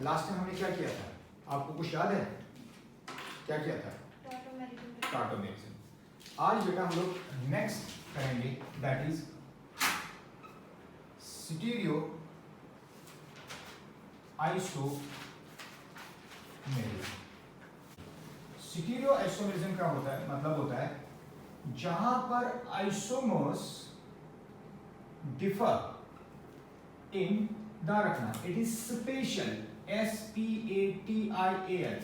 Last time हमने क्या किया था, आपको कुछ याद है? क्या किया था? टाटोमेरिज्म। आज बेटा हम लोग नेक्स्ट करेंगे, that is stereo isomerism. Stereo isomerism का होता है, मतलब होता है जहां पर आइसोमर्स डिफर इन, ध्यान रखना, it is special, SPATIAL,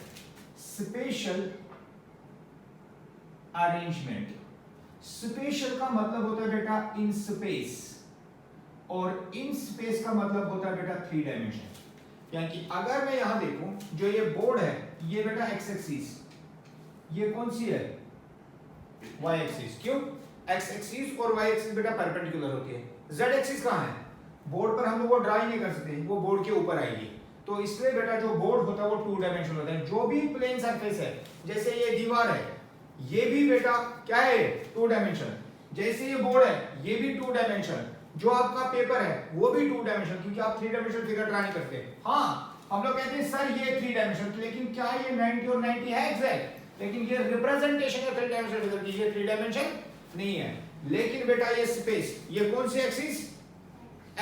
special arrangement. Special का मतलब होता है बेटा इन स्पेस, और इन स्पेस का मतलब होता है बेटा 3 डायमेंशन। यानी कि अगर मैं यहां देखूं, जो ये बोर्ड है, ये बेटा एक्स एक्सिस, ये कौन सी है? Y axis. क्यों? एक्स एक्सिस और वाई एक्सिस बेटा परपेंडिकुलर होती है। जेड एक्सिस कहां है? बोर्ड पर हम लोग वो ड्रा ही नहीं कर सकते, वो बोर्ड के ऊपर आएगी। तो इसलिए बेटा जो बोर्ड होता है वो 2 डायमेंशनल होता है। जो भी प्लेन सरफेस है, जैसे ये दीवार है, ये भी बेटा क्या है? 2 डायमेंशन। जैसे ये बोर्ड है, ये भी 2 डायमेंशन। जो आपका पेपर है वो भी 2 डायमेंशन, क्योंकि आप 3 डायमेंशनल फिगर ड्रा नहीं करते। हाँ, हम लोग कहते हैं सर ये 3 डायमेंशन, लेकिन क्या ये 90 और 90 है एग्जैक्ट? लेकिन ये रिप्रेजेंटेशन है 3 डायमेंशनल फिगर की, ये 3 डायमेंशन नहीं है। लेकिन बेटा ये स्पेस, ये कौन सी एक्सिस?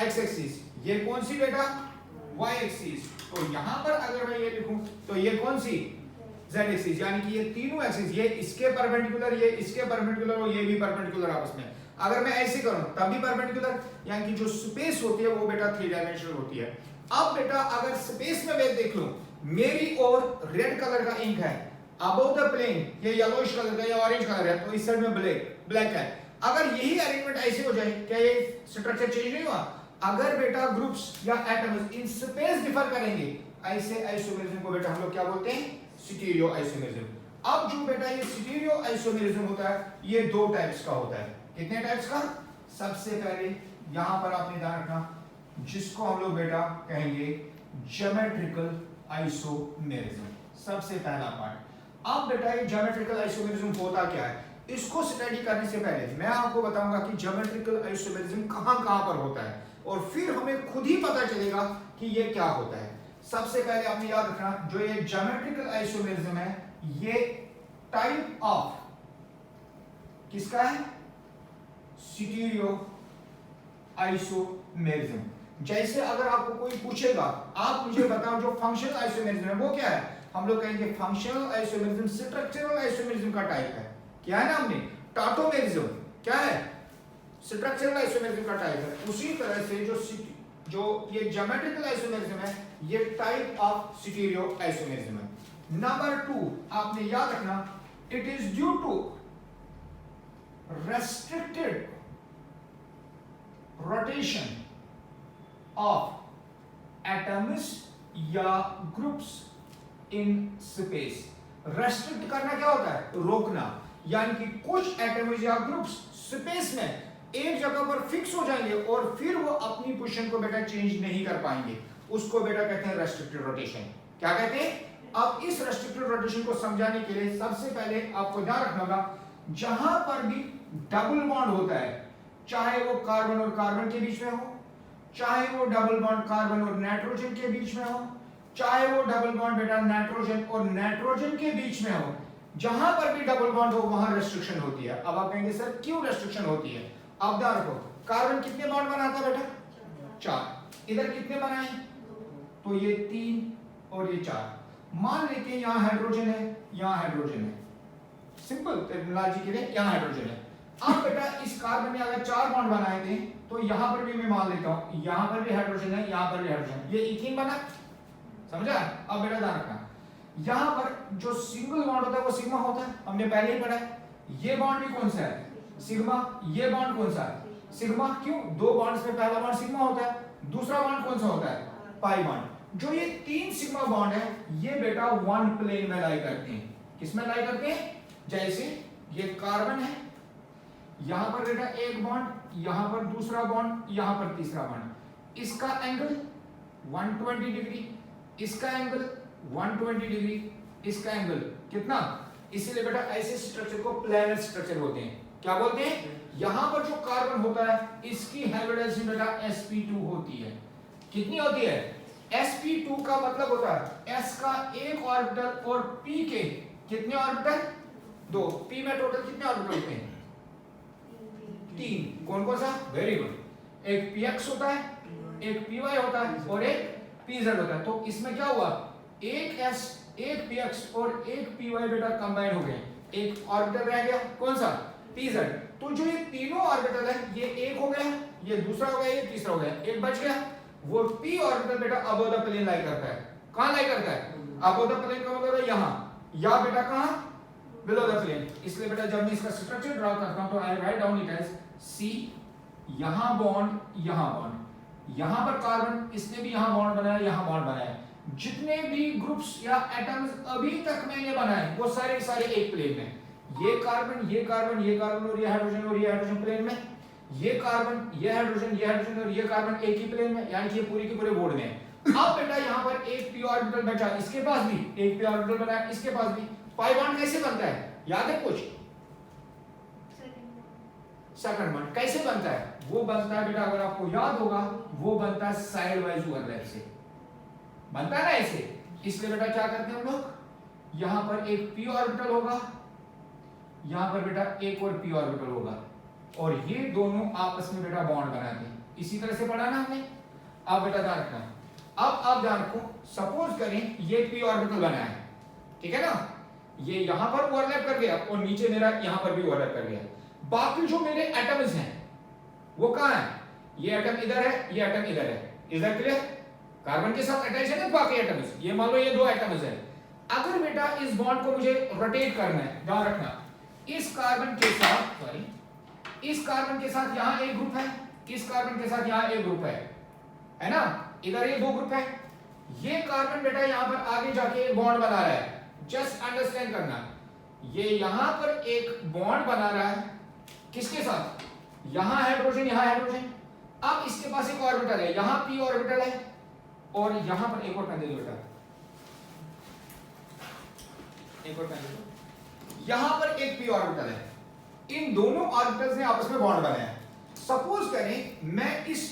X axis. ये कौन सी बेटा? Y axis. तो यहां पर अगर मैं ये लिखूं तो ये कौन सी? Z axis. यानी कि ये तीनों एक्सिस, ये इसके परपेंडिकुलर, ये इसके परपेंडिकुलर और ये भी परपेंडिकुलर आपस में। अगर मैं ऐसे करूं तब भी परपेंडिकुलर। यानी कि जो स्पेस होती है वो बेटा 3 डायमेंशनल होती है। अब बेटा अगर स्पेस में मैं देख लूं, मेरी और रेड कलर का इंक है, अबव द प्लेन ये येलोइश कलर का या ऑरेंज कलर है, तो इस साइड में ब्लैक है। अगर यही अरेंजमेंट ऐसे हो जाए, क्या ये स्ट्रक्चर चेंज नहीं हुआ? अगर बेटा ग्रुप्स या एटम्स इन स्पेस डिफर करेंगे, ऐसे आइसोमेरिज्म को बेटा हम लोग क्या बोलते हैं? Stereo isomerism. अब जो बेटा ये स्टीरियो आइसोमेरिज्म होता है, ये 2 टाइप्स का होता है। कितने टाइप्स का? सबसे पहले यहां पर आपने ध्यान रखना, जिसको हम लोग बेटा कहेंगे ज्योमेट्रिकल आइसोमेरिज्म, सबसे पहला पार्ट। अब बेटा ये ज्योमेट्रिकल आइसोमेरिज्म होता क्या है, इसको स्टडी करने से पहले मैं आपको बताऊंगा कि ज्योमेट्रिकल आइसोमेरिज्म कहां-कहां पर होता है, और फिर हमें खुद ही पता चलेगा कि ये क्या होता है। सबसे पहले आपने याद रखना, जो ये ज्योमेट्रिकल आइसोमेरिज्म है, ये टाइप ऑफ किसका है? Stereo isomerism. जैसे अगर आपको कोई पूछेगा, आप मुझे बताओ जो फंक्शनल आइसोमेरिज्म है वो क्या है, हम लोग कहेंगे फंक्शनल आइसोमेरिज्म स्ट्रक्चरल आइसोमेरिज्म का टाइप है। क्या है ना हमने? टाटोमेरिज्म क्या है? स्ट्रक्चरल आइसोमेरिज्म का टाइप है। उसी तरह से जो ये ज्योमेट्रिकल आइसोमेरिज्म है, ये टाइप ऑफ स्टीरियो आइसोमेरिज्म है। नंबर 2 आपने याद रखना, it is due to restricted rotation of atoms या groups in space। restrict करना क्या होता है? रोकना। यानी कि कुछ एटम्स या ग्रुप्स स्पेस में एक जगह पर फिक्स हो जाएंगे और फिर वो अपनी पोजीशन को बेटा चेंज नहीं कर पाएंगे, उसको बेटा कहते हैं रेस्ट्रिक्टेड रोटेशन। क्या कहते हैं? अब इस रेस्ट्रिक्टेड रोटेशन को समझाने के लिए सबसे पहले आपको ध्यान रखना होगा, जहां पर भी डबल बॉन्ड होता है, चाहे वो कार्बन और कार्बन के बीच में हो, चाहे वो डबल बॉन्ड कार्बन और नाइट्रोजन के बीच में हो, चाहे वो डबल बॉन्ड बेटा नाइट्रोजन और नाइट्रोजन के बीच में हो, जहां पर भी डबल बॉन्ड हो वहां रेस्ट्रिक्शन होती है। अब आप कहेंगे सर क्यों रेस्ट्रिक्शन होती है? अब ध्यान रखो, कार्बन कितने बॉन्ड बनाता है बेटा? 4। इधर कितने बनाए? तो ये 3 और ये 4। मान लेते हैं यहां हाइड्रोजन है, यहां हाइड्रोजन है, सिंपल टेक्नोलॉजी के लिए यहां हाइड्रोजन है। अब बेटा इस कार्बन ने अगर 4 बॉन्ड बनाए थे, तो यहां पर भी मैं मान लेता हूं, यहां पर भी हाइड्रोजन है, यहां पर भी हाइड्रोजन, ये इथीन बना। समझा? अब बेटा ध्यान रखना, यहां पर जो सिंगल बॉन्ड होता है वो सिग्मा होता है, हमने पहले ही पढ़ा है। ये बॉन्ड भी कौन सा है? सिग्मा। ये बॉन्ड कौन सा है? सिग्मा। क्यों? 2 बॉन्ड्स में पहला बॉन्ड सिग्मा होता है, दूसरा बॉन्ड कौन सा होता है? Pi bond. जो ये 3 सिग्मा बॉन्ड है, ये बेटा 1 प्लेन में लाई करते हैं। किसमें लाई करते हैं? जैसे ये कार्बन है, यहां पर बेटा एक बॉन्ड, यहां पर दूसरा बॉन्ड, यहां पर तीसरा बॉन्ड, इसका एंगल 120 डिग्री, इसका एंगल 120 डिग्री, इसका एंगल कितना? इसीलिए बेटा ऐसे स्ट्रक्चर को प्लैनर स्ट्रक्चर बोलते हैं। क्या बोलते हैं? यहां पर जो कार्बन होता है इसकी हाइब्रिडाइजेशन बेटा sp2 होती है। कितनी होती है? sp2 का मतलब होता है s का एक ऑर्बिटल और p के कितने ऑर्बिटल? दो। p में टोटल कितने ऑर्बिटल होते हैं? 3। कौन कौन सा? Very good. एक px होता है, एक py होता है और एक pz होता है। तो इसमें क्या हुआ? एक s, एक px और एक py बेटा कंबाइन हो गए, एक ऑर्बिटल रह गया, कौन सा? pz। तो जो ये तीनों ऑर्बिटल है, ये एक हो गया, ये दूसरा हो गया, ये तीसरा हो गया, एक बच गया। वो p ऑर्बिटल बेटा अबव द प्लेन लाई करता है। कहां लाई करता है? अबव द प्लेन का मतलब है यहां, या बेटा कहां? Below the plane. इसलिए बेटा जब मैं इसका स्ट्रक्चर ड्रा करता हूं तो I write down it as C, यहां बॉन्ड, यहां बॉन्ड, यहां पर कार्बन, इसने भी यहां बॉन्ड बनाया, यहां बॉन्ड बनाया। जितने भी ग्रुप्स या एटम्स अभी तक मैंने बनाए वो सारे सारे एक प्लेन में। ये कार्बन, ये कार्बन, ये कार्बन और ये हाइड्रोजन और ये हाइड्रोजन प्लेन में, ये कार्बन, ये हाइड्रोजन, ये हाइड्रोजन और ये कार्बन एक ही प्लेन में, यानी कि ये पूरी की पूरे बोर्ड में है। अब बेटा यहां पर एक p ऑर्बिटल बचा, इसके पास भी एक p ऑर्बिटल बना है, इसके पास भी। पाई बॉन्ड कैसे बनता है? याद है कुछ? सेकंड बॉन्ड कैसे बनता है? वो बनता है बेटा, अगर आपको याद होगा, वो बनता है साइड वाइज ओवरलैप से बनता है ना ऐसे। इसलिए बेटा क्या करते हैं हम लोग, यहां पर एक p ऑर्बिटल होगा, यहां पर बेटा एक और p ऑर्बिटल होगा और ये दोनों आपस में बेटा बॉन्ड बनाते हैं। इसी तरह से पढ़ा ना हमने। अब बेटा ध्यान रखना, अब आप ध्यान रखो, सपोज करें ये p ऑर्बिटल बना है, ठीक है ना, ये यहां पर ओवरलैप कर गया और नीचे मेरा यहां पर भी ओवरलैप कर गया। बाकी जो मेरे एटम्स हैं वो कहां है? ये एटम इधर है, ये एटम इधर है। Is that clear? कार्बन के साथ अटैच है ना बाकी एटम्स। ये मान लो ये दो एटम्स है। अगर बेटा इस बॉन्ड को मुझे रोटेट करना है, ध्यान रखना, इस कार्बन के साथ, सॉरी, इस कार्बन के साथ यहां एक ग्रुप है, इस कार्बन के साथ यहां एक ग्रुप है ना, इधर ये दो ग्रुप है। ये कार्बन बेटा यहां पर आगे जाके एक बॉन्ड बना रहा है। जस्ट अंडरस्टैंड करना, ये यहां पर एक बॉन्ड बना रहा है, किसके साथ? यहां हाइड्रोजन, यहां हाइड्रोजन। अब इसके पास एक ऑर्बिटल है, यहां p ऑर्बिटल है और यहां पर एक और पेन दे दो बेटा, एक और पेन दे दो। यहां पर एक p ऑर्बिटल है, इन दोनों ऑर्बिटल्स ने आपस में बॉन्ड बनाया है। सपोज करें मैं इस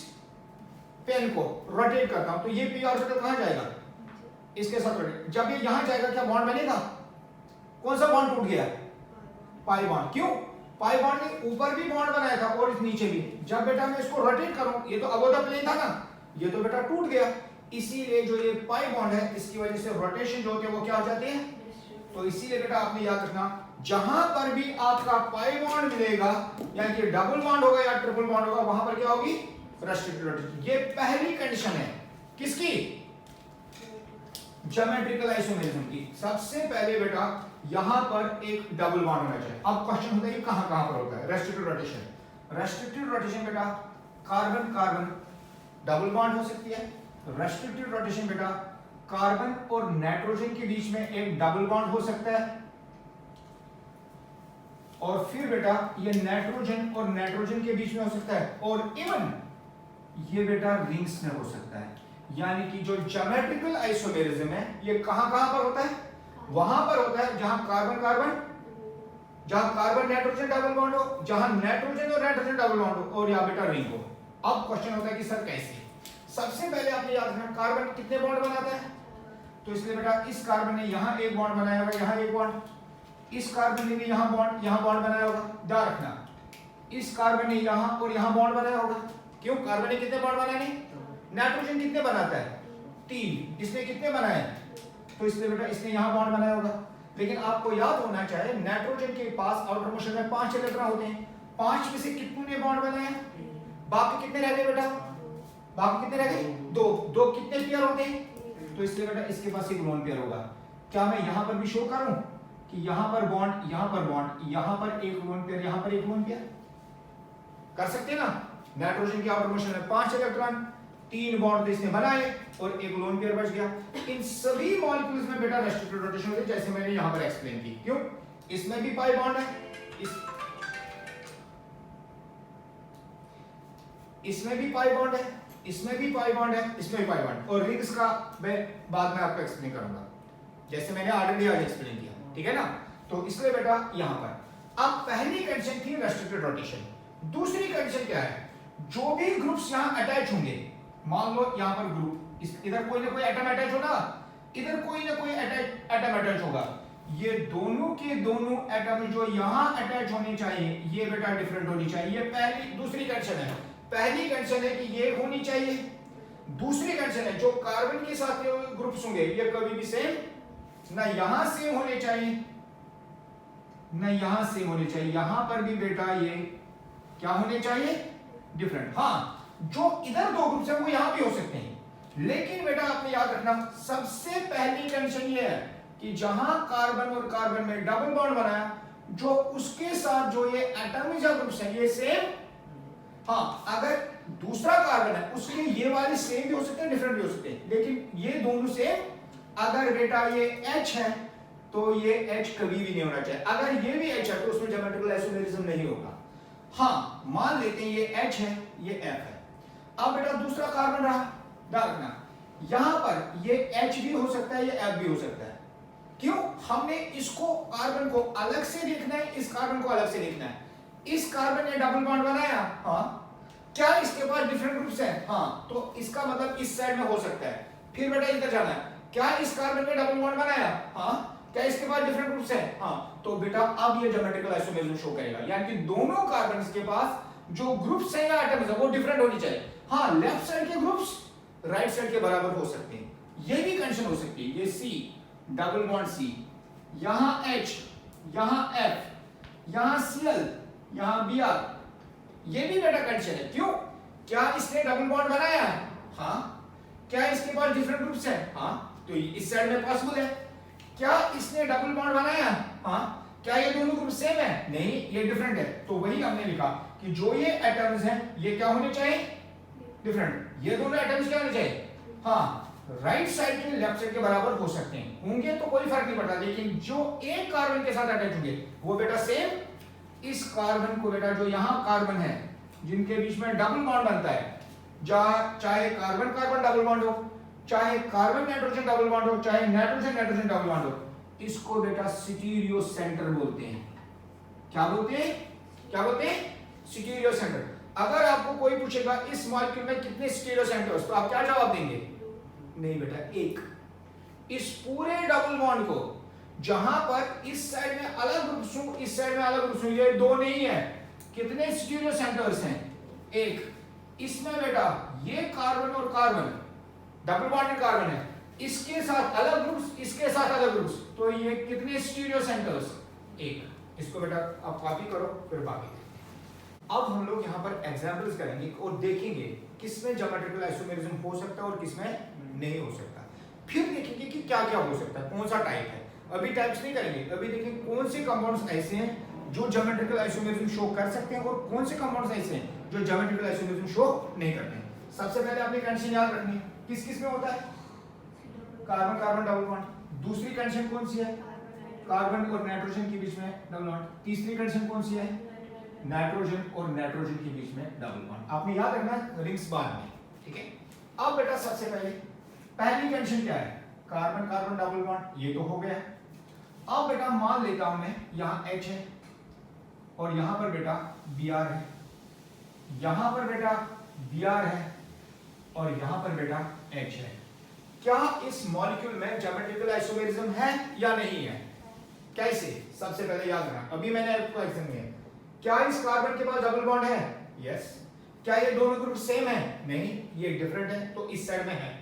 पेन को रोटेट करता हूं तो ये p ऑर्बिटल कहां जाएगा? इसके साथ रोटेट। जब ये यहां जाएगा क्या बॉन्ड बनेगा? कौन सा बॉन्ड टूट गया? Pi bond. क्यों? पाई बॉन्ड ने ऊपर भी बॉन्ड बनाया था और इस नीचे भी। जब बेटा मैं इसको रोटेट करूं, ये तो अबव द प्लेन था ना, ये तो बेटा टूट गया। इसीलिए जो ये पाई बॉन्ड है, इसकी वजह से रोटेशन जो होती है वो क्या हो जाती है? तो इसीलिए बेटा आपने याद रखना, जहां पर भी आपका पाई बॉन्ड मिलेगा, यानी कि डबल बॉन्ड होगा या ट्रिपल बॉन्ड होगा, वहां पर क्या होगी? Restricted rotation. ये पहली कंडीशन है किसकी? ज्योमेट्रिकल आइसोमेरिज्म की। सबसे पहले बेटा यहां पर एक डबल बॉन्ड होना चाहिए। अब क्वेश्चन होता है कि कहां कहां पर होता है रेस्ट्रिक्टेड रोटेशन? रेस्ट्रिक्टेड रोटेशन बेटा कार्बन कार्बन डबल बॉन्ड हो सकती है। रेस्ट्रिक्टेड रोटेशन बेटा कार्बन और नाइट्रोजन के बीच में एक डबल बॉन्ड हो सकता है। और फिर बेटा ये नाइट्रोजन और नाइट्रोजन के बीच में हो सकता है, और इवन ये बेटा रिंग्स में हो सकता है। यानी कि जो ज्योमेट्रिकल आइसोमेरिज्म है ये कहां कहां पर होता है? वहां पर होता है जहां कार्बन कार्बन, जहां कार्बन नाइट्रोजन डबल बॉन्ड हो, जहां नाइट्रोजन और नाइट्रोजन डबल बॉन्ड हो, और या बेटा रिंग हो। अब क्वेश्चन होता है कि सर कैसे? सबसे पहले आपने याद रखना कार्बन कितने बॉन्ड बनाता है, तो इसलिए बेटा इस कार्बन ने यहां एक बॉन्ड बनाया होगा, यहां एक बॉन्ड, इस कार्बन ने भी यहां बॉन्ड बनाया होगा। ध्यान रखना इस कार्बन ने यहां और यहां बॉन्ड बनाया होगा। क्यों? कार्बन ने कितने बॉन्ड बनाए? नाइट्रोजन कितने बनाता है? 3। इसने कितने बनाए? तो इसलिए बेटा इसने यहां बॉन्ड बनाया होगा। लेकिन आपको याद होना चाहिए नाइट्रोजन के पास आउटर मोशन में 5 इलेक्ट्रॉन होते हैं। 5 में से कितने ने बॉन्ड बनाए? बाकी कितने रह गए बेटा? बाकी कितने रह गए? 2। 2 कितने पेयर होते हैं? तो इसलिए बेटा इसके पास एक लोन पेयर होगा। क्या मैं यहां पर भी शो करूं कि यहां पर बॉन्ड, यहां पर बॉन्ड, यहां पर एक लोन पेयर, यहां पर एक लोन पेयर? कर सकते हैं ना? नाइट्रोजन के आउटर मोशन में 5 इलेक्ट्रॉन, 3 बॉन्ड इसने बनाए और एक लोन पेयर बच गया। इन सभी मॉलिक्यूल्स में बेटा रेस्ट्रिक्टेड रोटेशन होती है, जैसे मैंने यहां पर एक्सप्लेन की। क्यों? इसमें भी पाई बॉन्ड है, इसमें भी पाई बॉन्ड है, इसमें भी पाई बॉन्ड है, इसमें भी पाई बॉन्ड। और रिंग्स का मैं बाद में आपको एक्सप्लेन करूंगा, जैसे मैंने ऑलरेडी आज एक्सप्लेन किया, ठीक है ना? तो इसलिए बेटा यहां पर अब पहली कंडीशन थी रेस्ट्रिक्टेड रोटेशन। दूसरी कंडीशन क्या है? जो भी ग्रुप्स यहां अटैच होंगे, मान लो यहां पर ग्रुप इधर कोई ना कोई एटम अटैच होगा, इधर कोई ना कोई एटम अटैच होगा। ये दोनों के दोनों एटम जो यहां अटैच होने चाहिए ये बेटा डिफरेंट होनी चाहिए। पहली दूसरी कंडीशन है, पहली कंडीशन है कि ये होनी चाहिए, दूसरी कंडीशन है जो कार्बन के साथ ग्रुप्स होंगे ये कभी भी सेम ना यहां सेम होने चाहिए ना यहां सेम होने चाहिए, यहां पर भी बेटा ये क्या होने चाहिए, डिफरेंट। हाँ, जो इधर दो ग्रुप्स हैं वो यहां भी हो सकते हैं, लेकिन बेटा आपने याद रखना सबसे पहली कंडीशन ये है कि जहां कार्बन और कार्बन में डबल बॉन्ड बनाया, जो उसके साथ जो ये एटम या ग्रुप्स हैं ये सेम। हाँ, अगर दूसरा कार्बन है उसके ये वाले सेम भी हो सकते हैं डिफरेंट भी हो सकते हैं, लेकिन ये दोनों सेम। अगर बेटा ये H है तो ये H कभी भी नहीं होना चाहिए, अगर ये भी H है तो उसमें ज्योमेट्रिकल आइसोमेरिज्म नहीं होगा। हाँ, मान लेते हैं ये H है ये F है। अब बेटा दूसरा कार्बन रहा, ध्यान रखना यहां पर ये H भी हो सकता है ये F भी हो सकता है। क्यों? हमने इसको कार्बन को अलग से देखना है, इस कार्बन को अलग से देखना है। इस कार्बन ने डबल बॉन्ड बनाया, हाँ, क्या इसके पास डिफरेंट ग्रुप्स हैं? हाँ, तो इसका मतलब इस साइड में हो सकता है। फिर बेटा इधर जाना है, क्या इस कार्बन ने डबल बॉन्ड बनाया? हाँ, क्या इसके पास डिफरेंट ग्रुप्स हैं? हाँ, तो बेटा अब ये ज्योमेट्रिकल आइसोमेरिज्म शो करेगा, यानी कि दोनों कार्बन्स के पास जो ग्रुप्स हैं या एटम्स हैं वो डिफरेंट होनी चाहिए। हाँ, लेफ्ट साइड के ग्रुप्स राइट साइड के बराबर हो सकते हैं, ये भी कंडीशन हो सकती है। ये C डबल बॉन्ड C, यहां H, यहां F, यहां Cl, यहां Br, ये भी बेटा कंडीशन है। क्यों? क्या इसने डबल बॉन्ड बनाया है? हाँ, क्या इसके पास डिफरेंट ग्रुप्स हैं? हाँ, तो इस साइड में पॉसिबल है। क्या इसने डबल बॉन्ड बनाया? हाँ, क्या ये दोनों ग्रुप सेम है? नहीं, ये डिफरेंट है। तो वही हमने लिखा कि जो ये एटम्स हैं ये क्या होने चाहिए, डिफरेंट। ये दोनों एटम्स क्या होने चाहिए, हाँ, राइट साइड के लेफ्ट साइड के बराबर हो सकते हैं, होंगे तो कोई फर्क नहीं पड़ता, लेकिन जो एक कार्बन के साथ अटैच होंगे वो बेटा सेम। इस कार्बन को बेटा जो यहां कार्बन है जिनके बीच में डबल बॉन्ड बनता है, चाहे कार्बन कार्बन डबल बॉन्ड हो, चाहे कार्बन नाइट्रोजन डबल बॉन्ड हो, चाहे नाइट्रोजन नाइट्रोजन डबल बॉन्ड हो, इसको बेटा स्टीरियो सेंटर बोलते हैं। क्या बोलते हैं? क्या बोलते हैं? Stereo centre. अगर आपको कोई पूछेगा इस मॉलिक्यूल में कितने स्टीरियो सेंटर्स, तो आप क्या जवाब देंगे? नहीं बेटा, एक। इस पूरे डबल बॉन्ड को जहां पर इस साइड में अलग ग्रुप्स हो, इस साइड में अलग ग्रुप्स हो, ये दो नहीं है, कितने स्टीरियो सेंटर्स हैं? एक। इसमें बेटा ये कार्बन और कार्बन डबल बॉन्डेड कार्बन है, इसके साथ अलग ग्रुप्स, इसके साथ अलग ग्रुप्स, तो ये कितने स्टीरियो सेंटर्स? एक। इसको बेटा आप कॉपी करो फिर बाकी। अब हम लोग यहाँ पर एग्जाम्पल्स करेंगे और देखेंगे किसमें ज्योमेट्रिकल आइसोमेरिज्म हो सकता है और किसमें नहीं हो सकता। फिर देखेंगे कि क्या क्या हो सकता है, कौन सा टाइप है। अभी टाइप्स नहीं करेंगे, अभी देखेंगे कौन से कंपाउंड्स ऐसे हैं जो ज्योमेट्रिकल आइसोमेरिज्म शो कर सकते हैं और कौन से कंपाउंड्स ऐसे हैं जो ज्योमेट्रिकल आइसोमेरिज्म शो नहीं करते हैं। सबसे पहले आपने कंडीशन याद रखनी है, किस किस में होता है? Carbon carbon double bond. दूसरी कंडीशन कौन सी है? कार्बन और नाइट्रोजन के बीच में डबल बॉन्ड। तीसरी कंडीशन कौन सी है? नाइट्रोजन और नाइट्रोजन के बीच में डबल बॉन्ड। आपने याद रखना है, रिंग्स बाद में, ठीक है। अब बेटा सबसे पहली कंडीशन क्या है? कार्बन कार्बन डबल बॉन्ड, ये तो हो गया। अब बेटा मान लेता हूं मैं यहां H है और यहां पर बेटा Br है, यहां पर बेटा Br है और यहां पर बेटा H है। क्या इस मॉलिक्यूल में ज्योमेट्रिकल आइसोमेरिज्म है या नहीं है? कैसे? सबसे पहले याद रखना, अभी मैंने आपको एग्जाम में, क्या इस कार्बन के पास डबल बॉन्ड है? यस। क्या ये दोनों ग्रुप सेम है? नहीं, ये डिफरेंट है, तो इस साइड में है।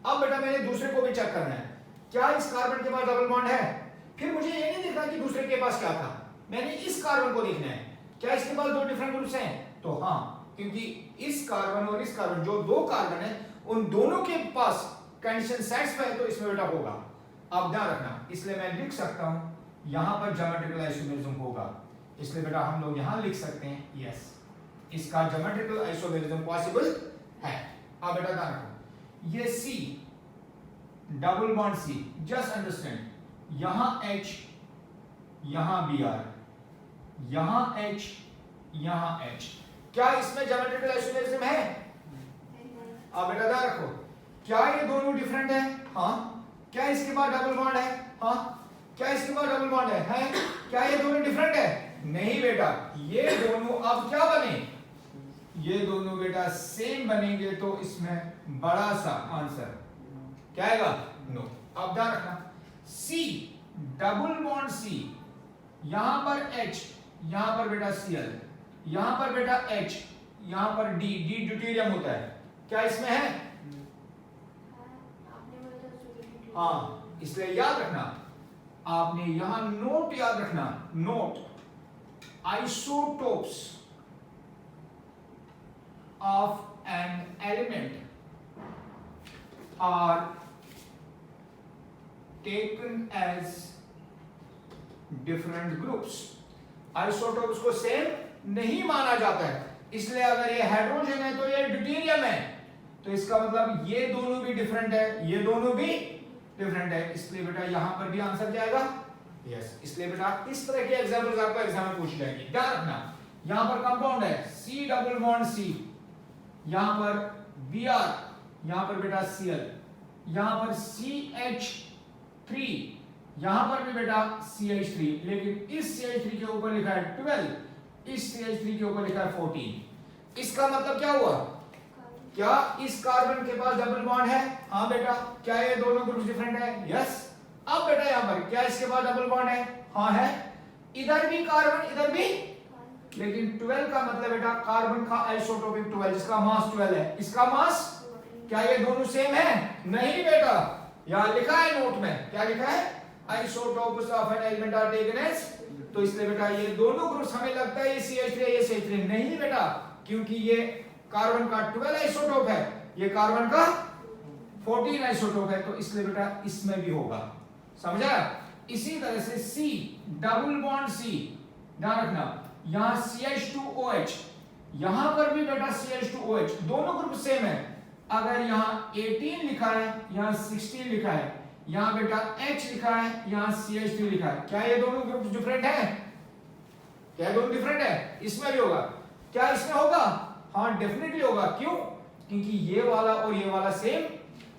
अब बेटा मैंने दूसरे को भी चेक करना है, क्या इस कार्बन के पास डबल बॉन्ड है? फिर मुझे ये नहीं देखना कि दूसरे के पास क्या था, मैंने इस कार्बन को देखना है, क्या इसके पास दो डिफरेंट ग्रुप्स हैं? तो हाँ, क्योंकि इस कार्बन और इस कार्बन जो दो कार्बन है उन दोनों के पास कंडीशन सेटिस्फाई है, तो इसमें बेटा होगा। अब ध्यान रखना, इसलिए मैं लिख सकता हूं यहां पर ज्योमेट्रिकल आइसोमेरिज्म होगा, इसलिए बेटा हम लोग यहां लिख सकते हैं यस, इसका ज्योमेट्रिकल आइसोमेरिज्म पॉसिबल है। अब बेटा ध्यान रखो, ये C double bond C, just understand, यहां H, यहां Br, यहां H, यहां H, क्या इसमें ज्योमेट्रिकल आइसोमेरिज्म है? अब बेटा ध्यान रखो, क्या ये दोनों डिफरेंट है? हाँ। क्या इसके बाद डबल बॉन्ड है? हाँ। क्या इसके बाद डबल बॉन्ड है? क्या ये दोनों डिफरेंट है? नहीं बेटा, ये दोनों अब क्या बने? ये दोनों बेटा सेम बनेंगे तो इसमें बड़ा सा आंसर क्या आएगा? नो। अब ध्यान रखना, सी डबल बॉन्ड सी, यहां पर H, यहां पर बेटा Cl, यहां पर बेटा H, यहां पर D ड्यूटेरियम होता है, क्या इसमें है? हाँ, इसलिए याद रखना, आपने यहां नोट याद रखना, note isotopes of an element are taken as different groups. Isotopes को सेम नहीं माना जाता है, इसलिए अगर ये हाइड्रोजन है तो ये ड्यूटेरियम है, तो इसका मतलब ये दोनों भी डिफरेंट है, ये दोनों भी डिफरेंट है, इसलिए बेटा यहां पर भी आंसर क्या आएगा? यस। इसलिए बेटा इस तरह के एग्जांपल्स आपको एग्जाम में पूछी जाएंगी। ध्यान रखना, यहां पर कंपाउंड है C डबल बॉन्ड C, यहां पर Br, यहां पर बेटा Cl, यहां पर CH3, यहां पर भी बेटा CH3, लेकिन इस CH3 के ऊपर लिखा है 12, इस CH3 के ऊपर लिखा है 14। इसका मतलब क्या हुआ? क्या इस कार्बन के पास डबल बॉन्ड है? हाँ बेटा। क्या ये दोनों ग्रुप डिफरेंट है? यस। अब बेटा यहां पर क्या इसके पास डबल बॉन्ड है? हाँ है। इधर भी कार्बन, इधर भी, लेकिन 12 का मतलब बेटा कार्बन का आइसोटोपिक 12, जिसका मास 12 है, इसका मास, क्या ये दोनों सेम है? नहीं बेटा, यहां लिखा है नोट में, क्या लिखा है? Isotopes of an element are taken as, तो इसलिए बेटा ये दोनों ग्रुप्स हमें लगता है ये CH3 है, ये CH3 नहीं बेटा, क्योंकि ये कार्बन का 12 आइसोटोप है, ये कार्बन का 14 आइसोटोप है, तो इसलिए बेटा इसमें भी होगा। समझा? इसी तरह से C डबल बॉन्ड C, ध्यान रखना, यहां CH2OH, यहां पर भी बेटा CH2OH, दोनों ग्रुप सेम है। अगर यहां 18 लिखा है, यहां 16 लिखा है, यहां बेटा H लिखा है, यहां CH3 लिखा है, क्या ये दोनों ग्रुप डिफरेंट है? क्या दोनों डिफरेंट है? इसमें भी होगा। क्या इसमें होगा? हाँ डेफिनेटली होगा। क्यों? क्योंकि ये वाला और ये वाला सेम।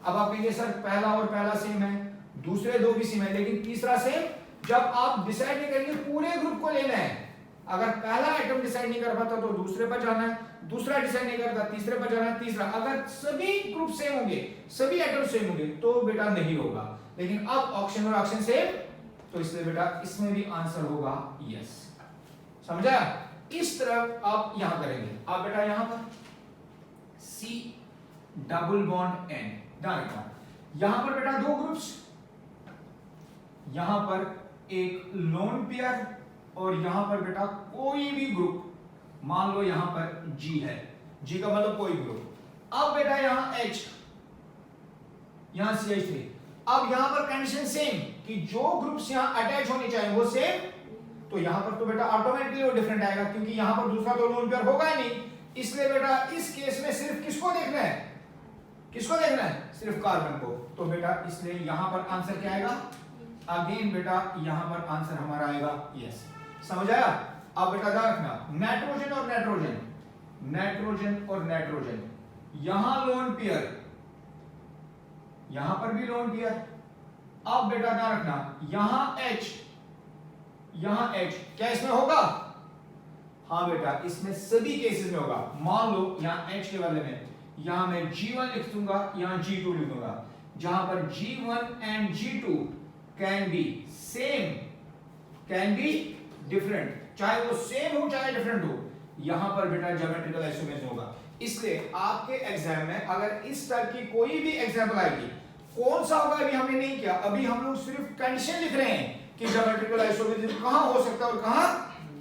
अब आप कहेंगे सर पहला और पहला सेम है, दूसरे दो भी सेम है, लेकिन तीसरा सेम। जब आप डिसाइड नहीं करेंगे पूरे ग्रुप को लेना है, अगर पहला आइटम डिसाइड नहीं कर पाता तो दूसरे पर जाना है, दूसरा डिसाइड नहीं करता तीसरे पर जाना है, तीसरा। अगर सभी ग्रुप सेम होंगे, सभी आइटम सेम होंगे तो बेटा नहीं होगा, लेकिन अब ऑक्सीजन और ऑक्सीजन सेम, तो इसलिए बेटा इसमें भी आंसर होगा यस। समझा? इस तरह आप यहां करेंगे। आप बेटा यहां पर C डबल बॉन्ड N, ध्यान रखना, यहां पर बेटा दो ग्रुप्स, यहां पर एक लोन पेयर और यहां पर बेटा कोई भी ग्रुप, मान लो यहां पर G है, G का मतलब कोई ग्रुप। अब बेटा यहां H, यहां CH3। अब यहां पर कंडीशन सेम कि जो ग्रुप्स यहां अटैच होने चाहिए वो सेम, तो यहां पर तो बेटा ऑटोमेटिकली वो डिफरेंट आएगा, क्योंकि यहां पर दूसरा तो लोन पेयर होगा ही नहीं। इसलिए बेटा इस केस में सिर्फ किसको देखना है? किसको देखना है? सिर्फ कार्बन को। तो बेटा इसलिए यहां पर आंसर क्या आएगा? अगेन बेटा यहां पर आंसर हमारा आएगा यस। समझ आया? अब बेटा ध्यान रखना, नाइट्रोजन और नाइट्रोजन, नाइट्रोजन और नाइट्रोजन, यहां लोन पेयर, यहां पर भी लोन पेयर। अब बेटा ध्यान रखना, यहां H, यहां H, क्या इसमें होगा? हाँ बेटा इसमें सभी केसेस में होगा। मान लो यहां H के बदले में यहां मैं G1 लिख दूंगा, यहां G2 लिख दूंगा, जहां पर G1 and G2 can be same, can be different, चाहे वो सेम हो चाहे डिफरेंट हो, यहां पर बेटा ज्योमेट्रिकल आइसोमेरिज्म होगा। इसलिए आपके एग्जाम में अगर इस टाइप की कोई भी एग्जांपल आएगी, कौन सा होगा अभी हमने नहीं किया, अभी हम लोग सिर्फ कंडीशन लिख रहे हैं कि ज्योमेट्रिकल आइसोमेरिज्म कहां हो सकता है और कहां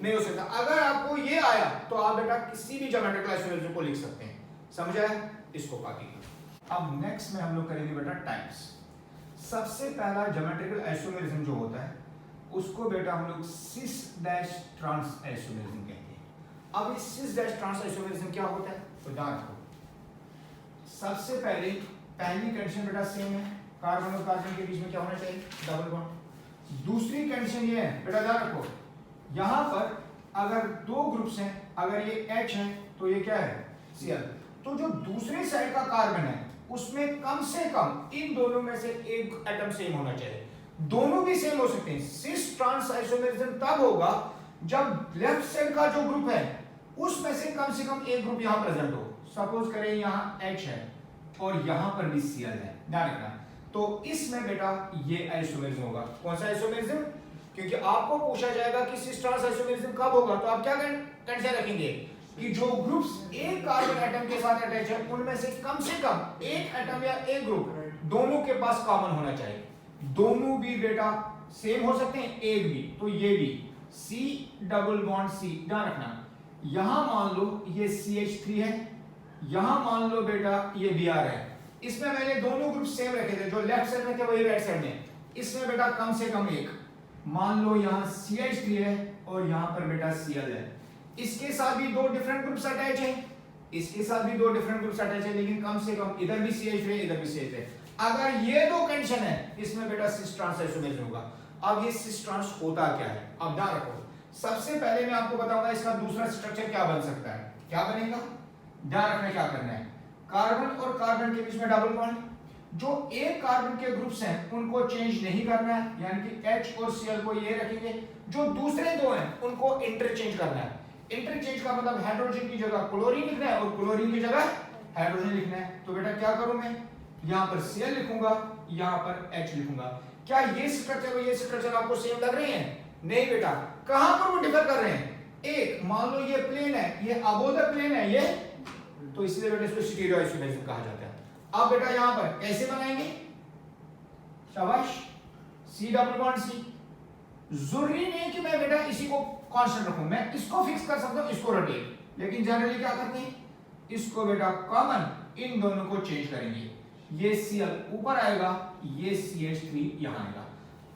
नहीं हो सकता। अगर आपको ये आया तो आप बेटा किसी भी ज्योमेट्रिकल आइसोमेरिज्म को लिख सकते हैं। समझा है? इसको कॉपी करो। अब नेक्स्ट में हम लोग करेंगे बेटा टाइप्स। सबसे पहला ज्योमेट्रिकल आइसोमेरिज्म जो होता है उसको बेटा हम लोग सिस डैश ट्रांस आइसोमेरिज्म कहते हैं। अब इस सिस डैश ट्रांस आइसोमेरिज्म क्या होता है तो ध्यान रखो, सबसे पहली कंडीशन बेटा सेम है, कार्बन और कार्बन के बीच में क्या होना चाहिए? Double bond. दूसरी कंडीशन ये है बेटा, ध्यान रखो, यहां पर अगर दो ग्रुप्स हैं, अगर ये H है तो ये क्या है? Cl। तो जो दूसरी साइड का कार्बन है उसमें कम से कम इन दोनों में से एक एटम सेम होना चाहिए। दोनों भी सेम हो सकते हैं। सिस ट्रांस आइसोमेरिज्म तब होगा जब लेफ्ट साइड का जो ग्रुप है उसमें से कम एक ग्रुप यहां प्रेजेंट हो। सपोज करें यहां H है और यहां पर भी Cl है, ध्यान रखना। तो इसमें बेटा ये आइसोमेरिज्म होगा। कौन सा आइसोमेरिज्म? क्योंकि आपको पूछा जाएगा कि सिस ट्रांस आइसोमेरिज्म कब होगा, तो आप क्या कंडीशन रखेंगे कि जो ग्रुप्स एक कार्बन एटम के साथ अटैच है उनमें से कम एक एटम या एक ग्रुप दोनों के पास कॉमन होना चाहिए। दोनों भी बेटा सेम हो सकते हैं, एक भी, तो ये भी C डबल बॉन्ड C, ध्यान रखना। यहां मान लो ये CH3 है, यहां मान लो बेटा ये Br है। इसमें मैंने दोनों ग्रुप सेम रखे थे, जो लेफ्ट साइड में थे वही राइट साइड में। इसमें बेटा कम से कम एक, मान लो यहां CH3 है और यहां पर बेटा Cl है। इसके साथ भी दो डिफरेंट ग्रुप्स अटैच हैं, इसके साथ भी दो डिफरेंट ग्रुप्स अटैच हैं, लेकिन कम से कम इधर भी CH3 है, इधर भी CH3 है। अगर ये दो कंडीशन है, इसमें बेटा सिस ट्रांस आइसोमेरिज्म होगा। अब ये सिस ट्रांस होता क्या है, अब ध्यान रखो। सबसे पहले मैं आपको बताऊंगा इसका दूसरा स्ट्रक्चर क्या बन सकता है। क्या बनेगा, ध्यान रखना क्या करना है। कार्बन और कार्बन के बीच में डबल बॉन्ड, जो एक कार्बन के ग्रुप्स हैं उनको चेंज नहीं करना है, यानी कि H और Cl को ये रखेंगे। जो दूसरे दो हैं उनको इंटरचेंज करना है। इंटरचेंज का मतलब हाइड्रोजन की जगह क्लोरीन लिखना है और क्लोरीन की जगह हाइड्रोजन लिखना है। तो बेटा क्या करूं मैं, यहां पर Cl लिखूंगा, यहां पर H लिखूंगा। क्या ये स्ट्रक्चर और ये स्ट्रक्चर आपको सेम लग रहे हैं? नहीं बेटा, कहां पर वो डिफर कर रहे हैं। एक मान लो ये प्लेन है, ये अबोव द प्लेन है ये, तो इसलिए बेटा इसको स्टीरियो आइसोमेरिज्म कहा जाता है। अब बेटा यहां पर कैसे बनाएंगे, शाबाश, C डबल बॉन्ड C। जरूरी नहीं कि मैं बेटा इसी को कांस्टेंट रखूं, मैं इसको फिक्स कर सकता हूं, इसको रोटेट, लेकिन जनरली क्या करते हैं, इसको बेटा कॉमन इन दोनों को चेंज करेंगे। ये Cl ऊपर आएगा, ये CH3 यहां आएगा।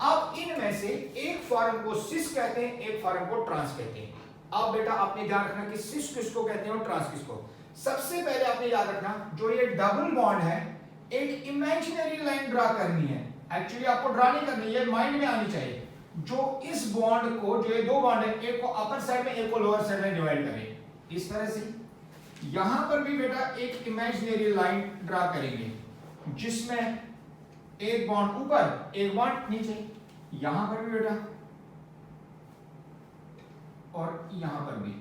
अब इनमें से एक फॉर्म को सिस कहते हैं, एक फॉर्म को ट्रांस कहते हैं। अब बेटा आपने ध्यान रखना कि सिस किसको कहते हैं और ट्रांस किसको। सबसे पहले आपने याद रखना, जो ये डबल बॉन्ड है, एक इमेजिनरी लाइन ड्रा करनी है। एक्चुअली आपको ड्रा नहीं करनी, ये माइंड में आनी चाहिए। जो इस बॉन्ड को, जो ये दो बॉन्ड है, एक को अपर साइड में एक को लोअर साइड में डिवाइड करें, इस तरह से। यहां पर भी बेटा एक इमेजिनरी लाइन ड्रा करेंगे, जिसमें एक बॉन्ड ऊपर एक बॉन्ड नीचे, यहां पर भी बेटा और यहां पर भी,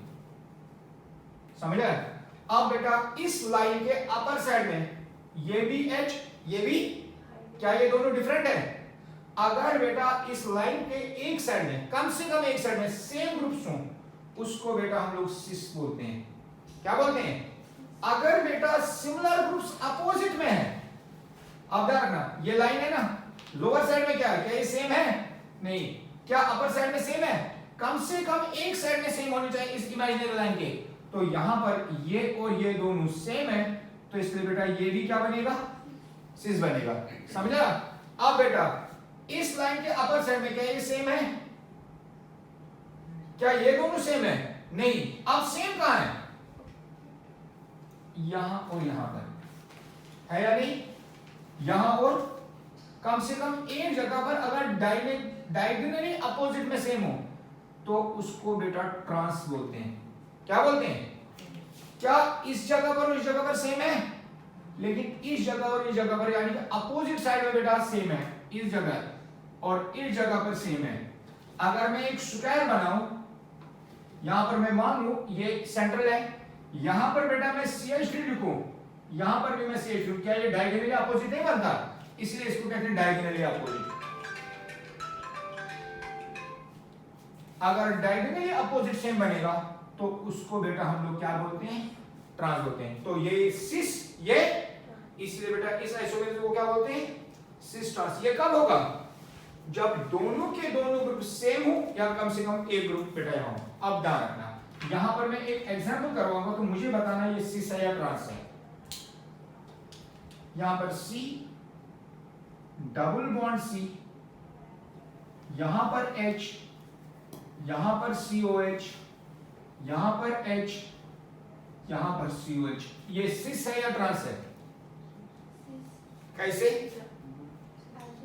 समझ आया। अब बेटा इस लाइन के अपर साइड में ये भी H, ये भी, क्या ये दोनों डिफरेंट है? अगर बेटा इस लाइन के एक साइड में, कम से कम एक साइड में सेम ग्रुप्स हों, उसको बेटा हम लोग सिस बोलते हैं। क्या बोलते हैं? अगर बेटा सिमिलर ग्रुप्स अपोजिट में है, अब ध्यान रखना, ये लाइन है ना, लोअर साइड में क्या है, क्या ये सेम है? नहीं। क्या अपर साइड में सेम है? कम से कम एक साइड में सेम होनी चाहिए इस इमेजिनरी लाइन के। तो यहां पर ये और ये दोनों सेम है, तो इसलिए बेटा ये भी क्या बनेगा, सिस बनेगा। समझा? अब बेटा इस लाइन के अपर साइड में क्या ये सेम है? क्या ये दोनों सेम है? नहीं। अब सेम कहां है? यहां और यहां पर है या नहीं? यहां और कम से कम एक जगह पर अगर डायगोनली अपोजिट में सेम हो तो उसको बेटा ट्रांस बोलते हैं। क्या बोलते हैं? क्या इस जगह पर और इस जगह पर सेम है, लेकिन इस जगह और इस जगह पर, यानी कि अपोजिट साइड में बेटा सेम है, इस जगह और इस जगह पर सेम है। अगर मैं एक स्क्वायर बनाऊं, यहां पर मैं मान लूं ये सेंट्रल है, यहां पर बेटा मैं CH3 लिखूं, यहां पर भी मैं CH3 लिखूं, क्या ये डायगोनली अपोजिट नहीं बनता? इसलिए इसको कहते हैं डायगोनली अपोजिट। अगर डायगोनली अपोजिट सेम बनेगा तो उसको बेटा हम लोग क्या बोलते हैं, ट्रांस बोलते हैं। तो ये सिस, ये, इसलिए बेटा इस आइसोमेरिज्म को क्या बोलते हैं, सिस ट्रांस। ये कब होगा? जब दोनों के दोनों ग्रुप सेम हो या कम से कम एक ग्रुप बेटा यहां हो। अब ध्यान रखना, यहां पर मैं एक एग्जांपल करवाऊंगा तो मुझे बताना ये सिस है या ट्रांस है। यहां पर C डबल बॉन्ड C, यहां पर H, यहां पर COH, यहां पर H, यहां पर COH। ये सिस है या ट्रांस है? कैसे?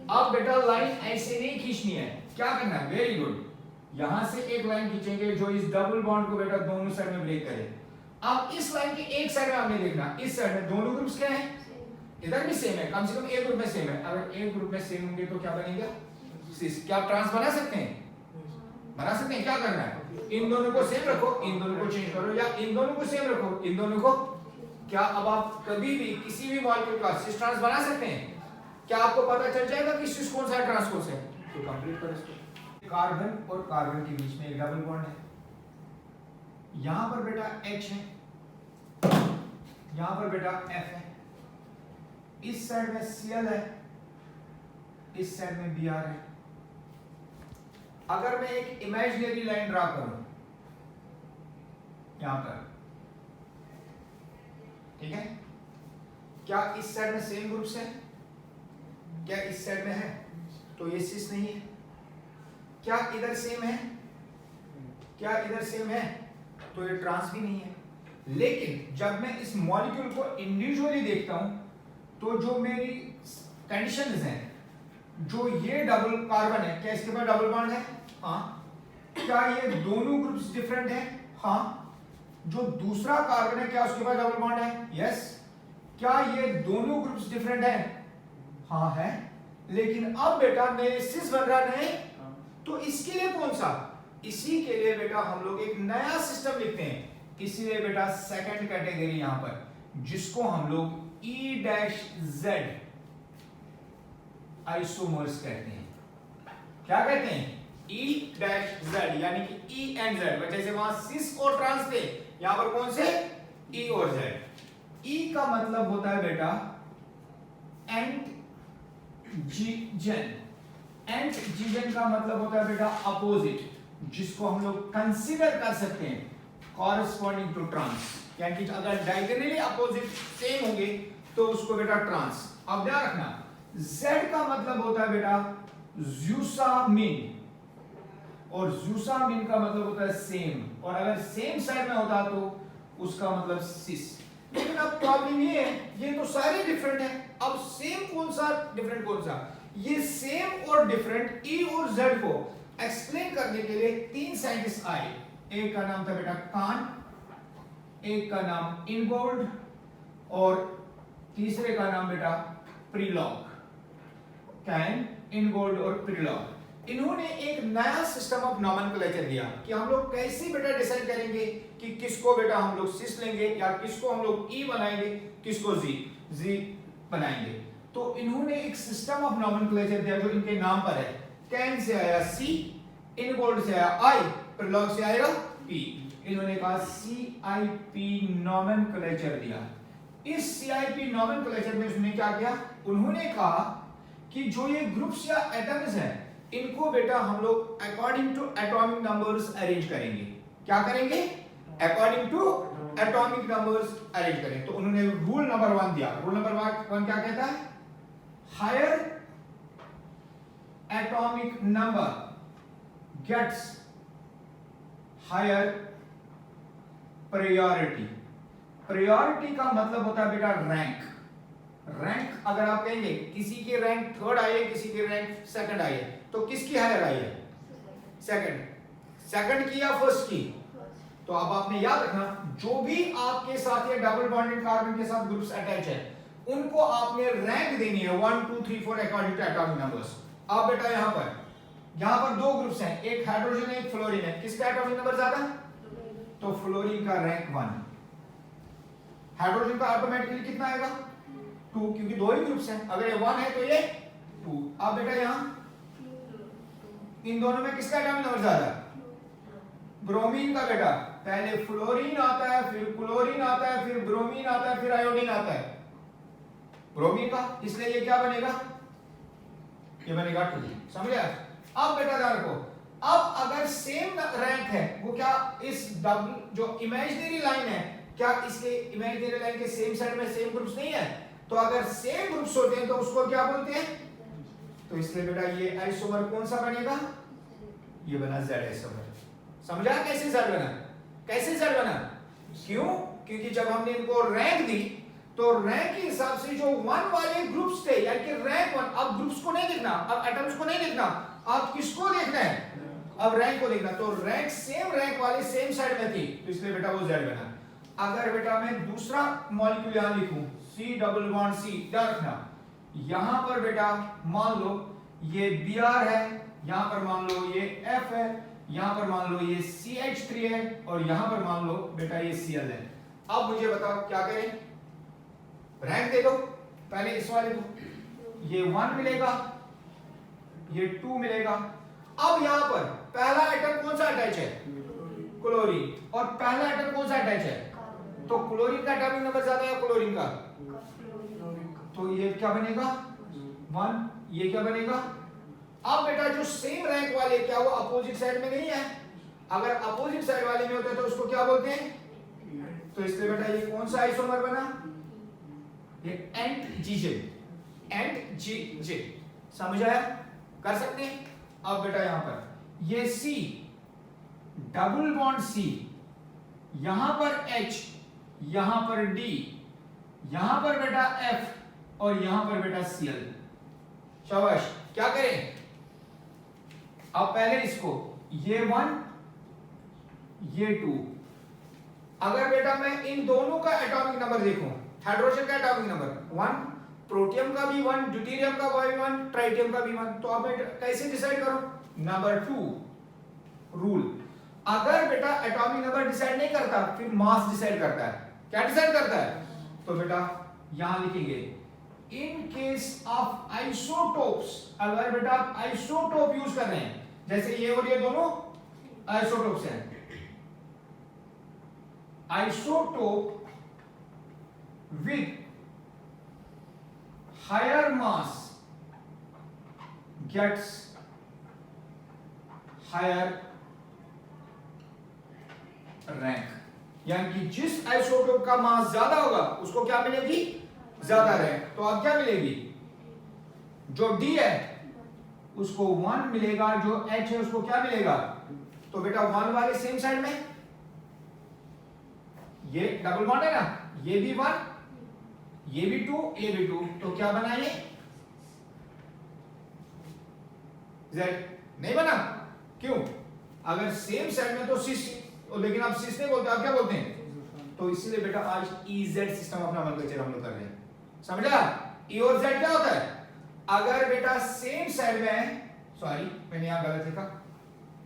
अब बेटा लाइन ऐसे नहीं खींचनी है, क्या करना है, वेरी गुड, यहां से एक लाइन खींचेंगे जो इस डबल बॉन्ड को बेटा दोनों साइड में ब्रेक करे। अब इस लाइन के एक साइड में आपने देखना, इस साइड में दोनों ग्रुप्स क्या है, इधर भी सेम है, कम से कम एक ग्रुप में सेम है। अगर एक ग्रुप में सेम होंगे तो क्या बनेगा, सिस। क्या आप ट्रांस बना सकते हैं? बना सकते हैं, क्या करना है, इन दोनों को सेम रखो, इन दोनों को चेंज करो, या इन दोनों को सेम रखो, इन दोनों को। क्या अब आप कभी भी किसी भी मॉलिक्यूल का सिस ट्रांस बना सकते हैं? क्या आपको पता चल जाएगा कि सिस कौन सा है, ट्रांस कौन सा है? तो कंप्लीट करो इसको। कार्बन और कार्बन के बीच में एक डबल बॉन्ड है, यहां पर बेटा H है, यहां पर बेटा F है, इस साइड में Cl है, इस साइड में Br है। अगर मैं एक इमेजिनरी लाइन ड्रा करूं यहां पर, ठीक है, क्या इस साइड में सेम ग्रुप्स है? क्या इस साइड में है? तो ये सिस नहीं है। क्या इधर सेम है? क्या इधर सेम है? तो ये ट्रांस भी नहीं है। लेकिन जब मैं इस मॉलिक्यूल को इंडिविजुअली देखता हूं तो जो मेरी कंडीशंस हैं, जो ये डबल कार्बन है, क्या इसके पास डबल बॉन्ड है? हाँ। क्या ये दोनों ग्रुप्स डिफरेंट हैं? हाँ। जो दूसरा कार्बन है, क्या उसके पास डबल बॉन्ड है? यस। क्या ये दोनों ग्रुप्स डिफरेंट हैं? हाँ है। लेकिन अब बेटा मेरे सिस बन रहा नहीं, तो इसके लिए कौन सा? इसी के लिए बेटा हम लोग एक नया सिस्टम लिखते हैं, इसीलिए बेटा सेकंड कैटेगरी यहां पर, जिसको हम लोग E-Z आइसोमर्स कहते हैं। क्या कहते हैं? E-Z, यानी कि E एंड Z, जैसे वहां सिस और ट्रांस थे, यहां पर कौन से? E और Z। E का मतलब होता है बेटा एंटीजन, एंटीजन का मतलब होता है बेटा अपोजिट, जिसको हम लोग कंसीडर कर सकते हैं कॉरेस्पॉन्डिंग टू ट्रांस, यानी कि अगर डायगोनली अपोजिट सेम होंगे तो उसको बेटा ट्रांस। अब ध्यान रखना, Z का मतलब होता है बेटा ज़्यूसामिन, और ज़्यूसामिन का मतलब होता है सेम, और अगर सेम साइड में होता तो उसका मतलब सिस। लेकिन अब प्रॉब्लम ये है, ये तो सारे डिफरेंट है, अब सेम कौन सा, डिफरेंट कौन सा? ये सेम और डिफरेंट E और Z को एक्सप्लेन करने के लिए तीन साइंटिस्ट आए। एक का नाम था बेटा कान, एक का नाम इनगोल्ड, और तीसरे का नाम बेटा प्रीलॉग। कैन, इनगोल्ड और प्रीलॉग, इन्होंने एक नया सिस्टम ऑफ नॉमेनक्लेचर दिया कि हम लोग कैसे बेटा डिसाइड करेंगे कि किसको बेटा हम लोग सिस लेंगे, या किसको हम लोग ई बनाएंगे, किसको जी बनाएंगे। तो इन्होंने एक सिस्टम ऑफ नॉमेनक्लेचर दिया जो इनके नाम पर है। कैन से आया सी, इनगोल्ड से आया आई, प्रीलॉग से आएगा पी। इन्होंने कहा CIP नॉमेनक्लेचर दिया। इस CIP नॉमेनक्लेचर में उसने क्या किया? उन्होंने कहा कि जो ये ग्रुप्स या एटम्स हैं, इनको बेटा हम लोग according to atomic numbers arrange करेंगे। क्या करेंगे? According to atomic numbers arrange करेंगे। तो उन्होंने रूल नंबर 1 दिया। रूल नंबर 1 क्या कहता है? Higher atomic number gets higher priority. Priority का मतलब होता है बेटा रैंक। रैंक अगर आप कहेंगे किसी की रैंक थर्ड आई है, किसी की रैंक सेकंड आई है, तो किसकी हायर आई है? सेकंड। सेकंड की या फर्स्ट की? तो अब आपने याद रखना, जो भी आपके साथ ये डबल बॉन्डेड कार्बन के साथ ग्रुप्स अटैच है, उनको आपने रैंक देनी है 1 2 3 4 अकॉर्डिंग टू एटॉमिक नंबर्स। अब बेटा यहां पर दो ग्रुप्स हैं, एक हाइड्रोजन है, एक फ्लोरीन है। किसका एटॉमिक नंबर ज्यादा? तो फ्लोरीन का रैंक 1। हाइड्रोजन का ऑटोमेटिकली कितना आएगा? 2, क्योंकि दो ही ग्रुप्स हैं। अगर ये 1 है तो ये 2। अब बेटा यहां इन दोनों में किसका एटॉमिक नंबर ज्यादा? ब्रोमीन का बेटा। पहले फ्लोरीन आता है, फिर क्लोरीन आता है, फिर ब्रोमीन आता है, फिर आयोडीन आता है ब्रोमीन का। इसलिए ये क्या बनेगा? ये बनेगा 2। समझ गया? अब बेटा ध्यान रखो, अब अगर सेम रैंक है, वो क्या इस डबल जो इमेजिनरी लाइन है, क्या इसके इमेजिनरी लाइन के सेम साइड में सेम ग्रुप्स नहीं है? तो अगर सेम ग्रुप्स होते हैं तो उसको क्या बोलते हैं? तो इसलिए बेटा ये आइसोमर कौन सा बनेगा? ये बना Z आइसोमर। समझा कैसे Z बना? कैसे Z बना? क्यों? क्योंकि जब हमने इनको रैंक दी तो रैंक के हिसाब से जो 1 वाले ग्रुप्स थे, यानी कि रैंक 1, अब ग्रुप्स को नहीं देखना, अब एटम्स को नहीं देखना, अब किसको देखना है? अब रैंक को देखना। तो रैंक सेम रैंक वाले सेम साइड में थी, तो इसलिए बेटा वो Z बना। अगर बेटा मैं दूसरा मॉलिक्यूल यहां लिखूं C डबल बॉन्ड C, ध्यान रखना, यहां पर बेटा मान लो ये Br है, यहां पर मान लो ये F है, यहां पर मान लो ये CH3 है और यहां पर मान लो बेटा ये Cl है। अब मुझे बताओ क्या करें, रैंक दे दो पहले इस वाले को, ये 1 मिलेगा, ये 2 मिलेगा। अब यहां पर पहला एटम कौन सा अटैच है, क्लोरीन, और पहला एटम कौन सा अटैच है, तो क्लोरीन का एटॉमिक नंबर ज्यादा है क्लोरीन का, तो ये क्या बनेगा 1, ये क्या बनेगा। अब बेटा जो सेम रैंक वाले क्या वो अपोजिट साइड में नहीं है, अगर अपोजिट साइड वाले में होते तो उसको क्या बोलते हैं, तो इसलिए बेटा ये कौन सा आइसोमर बना, ये एंट जीजे, समझ आया, कर सकते हैं। अब बेटा यहां पर ये C डबल बॉन्ड C, यहां पर H, यहां पर D, यहां पर बेटा F और यहां पर बेटा Cl। शाबाश, क्या करें अब पहले इसको, ये 1 ये 2, अगर बेटा मैं इन दोनों का एटॉमिक नंबर देखूं, हाइड्रोजन का एटॉमिक नंबर 1, प्रोटियम का भी 1, ड्यूटेरियम का भी 1, ट्राइटियम का भी 1, तो अब मैं कैसे डिसाइड करूं, नंबर 2 रूल। अगर बेटा एटॉमिक नंबर डिसाइड नहीं करता फिर मास डिसाइड करता है, क्या डिसाइड करता है, तो बेटा यहां लिखेंगे इन केस ऑफ आइसोटोप्स, अगर बेटा आप आइसोटोप यूज कर रहे हैं, जैसे ये और ये दोनों आइसोटोप्स हैं, isotope with higher mass gets higher rank, यानी कि जिस आइसोटोप का मास ज्यादा होगा उसको क्या मिलेगी, ज्यादा रैंक। तो अब क्या मिलेगी, जो D है उसको 1 मिलेगा, जो H है उसको क्या मिलेगा, तो बेटा 1 वाले सेम साइड में, ये डबल बॉन्ड है ना, ये भी 1, ये भी 2, ये भी 2, तो क्या बना ये Z, नहीं बना, क्यों, अगर सेम साइड में तो सिस, लेकिन आप सिस नहीं बोलते, आप क्या बोलते हैं, तो इसलिए बेटा आज EZ सिस्टम अपना नोमेनक्लेचर हम लोग कर रहे हैं, समझा। E और Z क्या होता है, अगर बेटा सेम साइड में है, सॉरी मैंने यहां गलत लिखा,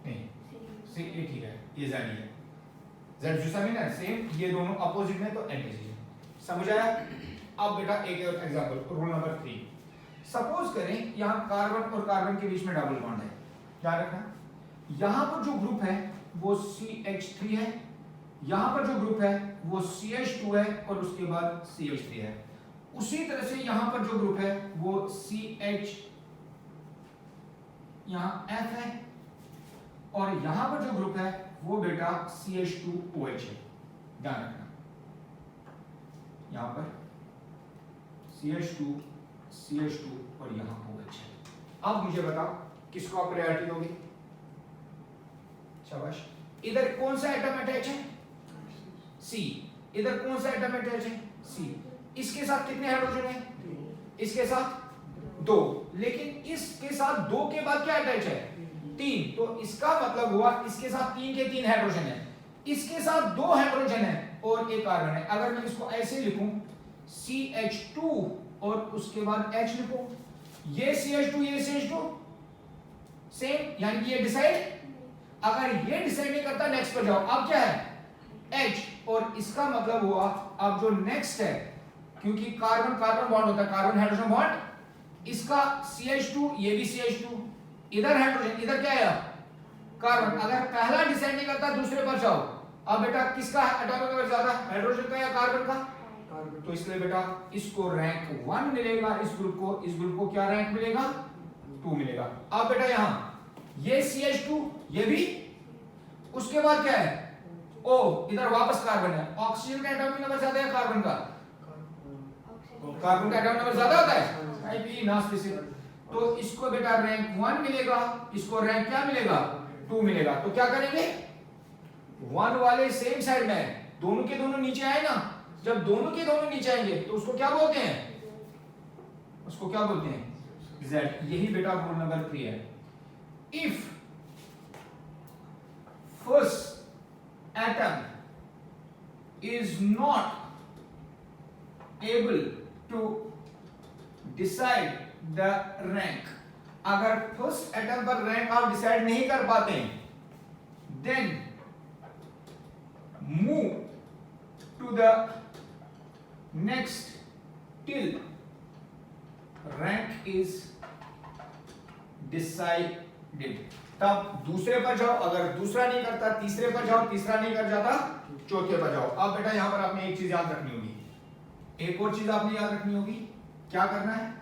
नहीं सी ये ठीक है, ये Z ही है, Z जो समीन है सेम, ये दोनों अपोजिट में तो एंटीज है, समझ आया। अब बेटा एक और एग्जांपल, रूल नंबर 3, सपोज करें यहां कार्बन और कार्बन के बीच में डबल बॉन्ड है, ध्यान रखना, यहां पर जो ग्रुप है वो CH3 है, यहां पर जो ग्रुप है वो CH2 है और उसके बाद CH3 है, उसी तरह से यहां पर जो ग्रुप है वो CH यहां F है और यहां पर जो ग्रुप है वो बेटा CH2OH है, ध्यान रखना, यहां पर CH2 और यहां OH है। अब मुझे बताओ किसको आप प्रायोरिटी दोगे, शाबाश, इधर कौन सा एटम अटैच है, C, इधर कौन सा एटम अटैच है, C, इसके साथ कितने हाइड्रोजन है, इसके साथ 2, लेकिन इसके साथ 2 के बाद क्या अटैच है, 3, तो इसका मतलब हुआ इसके साथ 3 के 3 हाइड्रोजन है, इसके साथ 2 हाइड्रोजन है और एक कार्बन है। अगर मैं इसको ऐसे लिखूं CH2 और उसके बाद H लिखूं, ये CH2 ये CH2 सेम, यानी कि ये डिसाइड, अगर ये डिसाइड नहीं करता नेक्स्ट पर जाओ, अब क्या है H, और इसका मतलब हुआ अब जो नेक्स्ट है, क्योंकि कार्बन कार्बन बॉन्ड होता है, कार्बन हाइड्रोजन बॉन्ड, इसका CH2 ये भी CH2, इधर हाइड्रोजन, इधर क्या है कार्बन, अगर पहला डिसाइड नहीं करता दूसरे पर जाओ, अब बेटा किसका एटॉमिक नंबर ज्यादा, हाइड्रोजन का या कार्बन का, तो इसलिए बेटा इसको रैंक 1 मिलेगा, इस ग्रुप को क्या रैंक मिलेगा, 2 मिलेगा। अब बेटा यहां ये CH2 ये भी, उसके बाद क्या है O, इधर वापस कार्बन है, ऑक्सीजन का एटॉमिक नंबर ज्यादा है कार्बन का, कार्बन का एटॉमिक नंबर ज्यादा होता है, आई बी नॉट स्पेसिफिक, तो इसको बेटा रैंक 1 मिलेगा, इसको रैंक क्या मिलेगा, 2 मिलेगा। तो क्या करेंगे, 1 वाले सेम साइड में, दोनों के दोनों नीचे आए ना, जब दोनों के दोनों नीचे आएंगे तो उसको क्या बोलते हैं, उसको क्या बोलते हैं, Z, यही बेटा रूल नंबर 3 है। If first atom is not able to decide the rank, अगर फर्स्ट एटम पर रैंक आप डिसाइड नहीं कर पाते हैं then move to the next till rank is decided। तब दूसरे पर जाओ, अगर दूसरा नहीं करता तीसरे पर जाओ, तीसरा नहीं कर जाता चौथे पर जाओ। अब बेटा यहां पर आपने एक चीज याद रखनी होगी, एक और चीज आपने याद रखनी होगी। क्या करना है,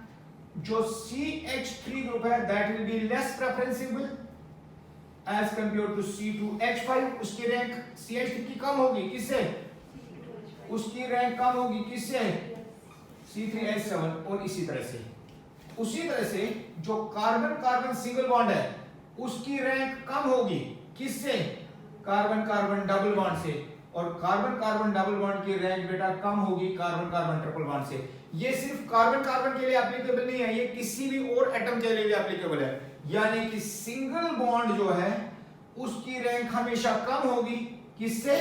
जो CH3 ग्रुप है that will be less preferable as compare to C2H5। उसकी रैंक CH3 की कम होगी, किससे? उसकी रैंक कम होगी किससे? C3H7। और इसी तरह से, उसी तरह से जो कार्बन कार्बन सिंगल बॉन्ड है उसकी रैंक कम होगी किससे? कार्बन कार्बन डबल बॉन्ड से। और कार्बन कार्बन डबल बॉन्ड की रैंक बेटा कम होगी कार्बन कार्बन ट्रिपल बॉन्ड से। ये सिर्फ कार्बन कार्बन के लिए एप्लीकेबल नहीं है, ये किसी भी और एटम के लिए भी एप्लीकेबल है। यानी कि सिंगल बॉन्ड जो है उसकी रैंक हमेशा कम होगी किससे?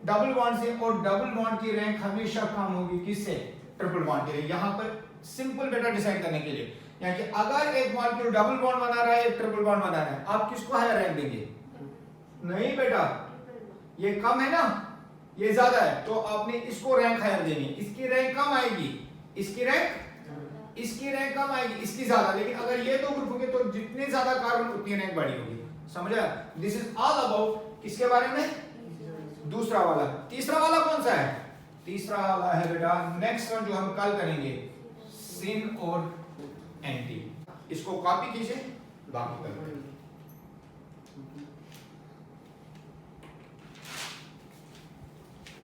डबल बॉन्ड से। और डबल बॉन्ड की रैंक हमेशा कम होगी किससे? ट्रिपल बॉन्ड के लिए। यहां पर सिंपल बेटा डिसाइड करने के लिए, यानी कि अगर एक मॉलिक्यूल डबल बॉन्ड बना रहा है, एक ट्रिपल बॉन्ड बना रहा है, आप किसको हायर रैंक देंगे? नहीं बेटा, ये कम है ना, ये ज्यादा है, तो आपने इसको रैंक हायर देनी। इसकी रैंक कम आएगी, इसकी रैंक कम आएगी, इसकी ज्यादा। लेकिन अगर ये दो ग्रुप होंगे तो जितने ज्यादा कार्बन उतनी रैंक बड़ी होगी। समझा? दिस इज ऑल अबाउट किसके बारे में? दूसरा वाला। तीसरा वाला कौन सा है? तीसरा वाला है बेटा नेक्स्ट वन जो हम कल करेंगे, सिन और एंटी। इसको कॉपी कीजिए, बाकी कल करेंगे।